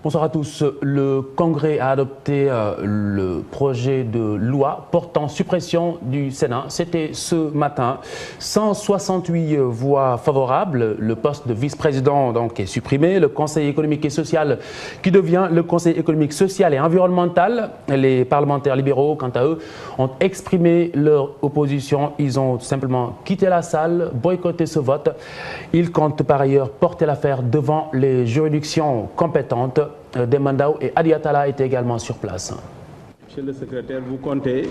Bonsoir à tous. Le Congrès a adopté le projet de loi portant suppression du Sénat. C'était ce matin. 168 voix favorables. Le poste de vice-président donc est supprimé. Le Conseil économique et social qui devient le Conseil économique, social et environnemental. Les parlementaires libéraux, quant à eux, ont exprimé leur opposition. Ils ont tout simplement quitté la salle, boycotté ce vote. Ils comptent par ailleurs porter l'affaire devant les juridictions compétentes. Demandao et Adiatala étaient également sur place. Monsieur le secrétaire, vous comptez.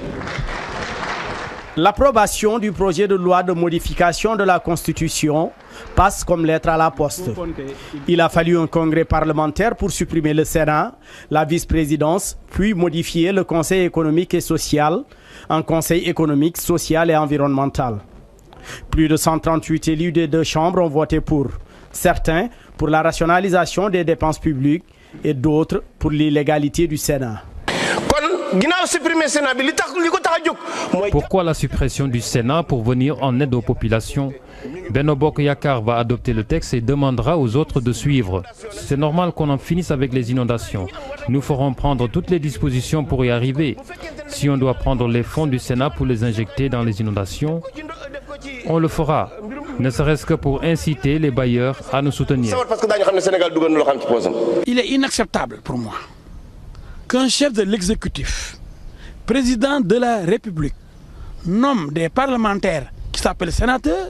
L'approbation du projet de loi de modification de la Constitution passe comme lettre à la poste. Il a fallu un congrès parlementaire pour supprimer le Sénat, la vice-présidence, puis modifier le Conseil économique et social en Conseil économique, social et environnemental. Plus de 138 élus des deux chambres ont voté pour. Certains pour la rationalisation des dépenses publiques et d'autres pour l'illégalité du Sénat. Pourquoi la suppression du Sénat? Pour venir en aide aux populations. Benno Bokk Yakaar va adopter le texte et demandera aux autres de suivre. C'est normal qu'on en finisse avec les inondations. Nous ferons prendre toutes les dispositions pour y arriver. Si on doit prendre les fonds du Sénat pour les injecter dans les inondations, on le fera, ne serait-ce que pour inciter les bailleurs à nous soutenir. Il est inacceptable pour moi qu'un chef de l'exécutif, président de la République, nomme des parlementaires qui s'appellent sénateurs,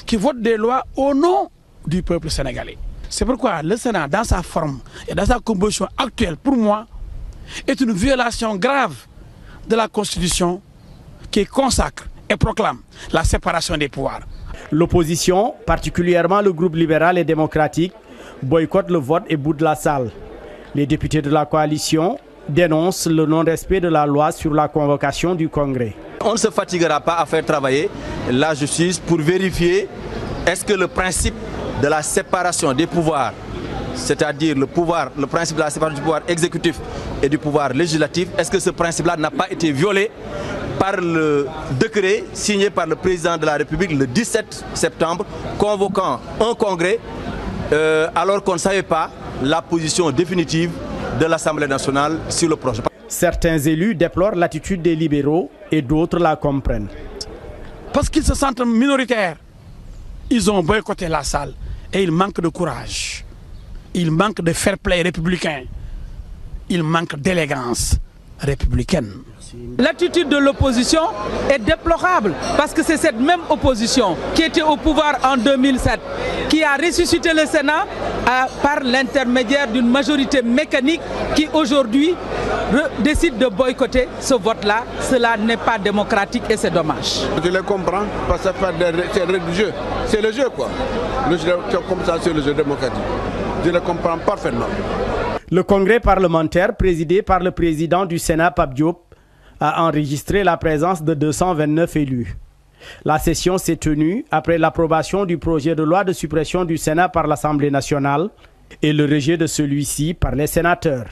qui votent des lois au nom du peuple sénégalais. C'est pourquoi le Sénat, dans sa forme et dans sa composition actuelle, pour moi, est une violation grave de la Constitution qui consacre et proclame la séparation des pouvoirs. L'opposition, particulièrement le groupe libéral et démocratique, boycotte le vote et boude la salle. Les députés de la coalition dénoncent le non-respect de la loi sur la convocation du Congrès. On ne se fatiguera pas à faire travailler la justice pour vérifier est-ce que le principe de la séparation des pouvoirs, c'est-à-dire le principe de la séparation du pouvoir exécutif et du pouvoir législatif, est-ce que ce principe-là n'a pas été violé par le décret signé par le président de la République le 17 septembre, convoquant un congrès alors qu'on ne savait pas la position définitive de l'Assemblée nationale sur le projet. Certains élus déplorent l'attitude des libéraux et d'autres la comprennent. Parce qu'ils se sentent minoritaires, ils ont boycotté la salle et ils manquent de courage. Ils manquent de fair play républicain. Ils manquent d'élégance républicaine. L'attitude de l'opposition est déplorable parce que c'est cette même opposition qui était au pouvoir en 2007 qui a ressuscité le Sénat par l'intermédiaire d'une majorité mécanique qui aujourd'hui décide de boycotter ce vote-là. Cela n'est pas démocratique et c'est dommage. Je les comprends parce que c'est le jeu. C'est le jeu quoi. Le jeu comme ça, c'est le jeu démocratique. Je le comprends parfaitement. Le congrès parlementaire présidé par le président du Sénat, Pape Diop, a enregistré la présence de 229 élus. La session s'est tenue après l'approbation du projet de loi de suppression du Sénat par l'Assemblée nationale et le rejet de celui-ci par les sénateurs.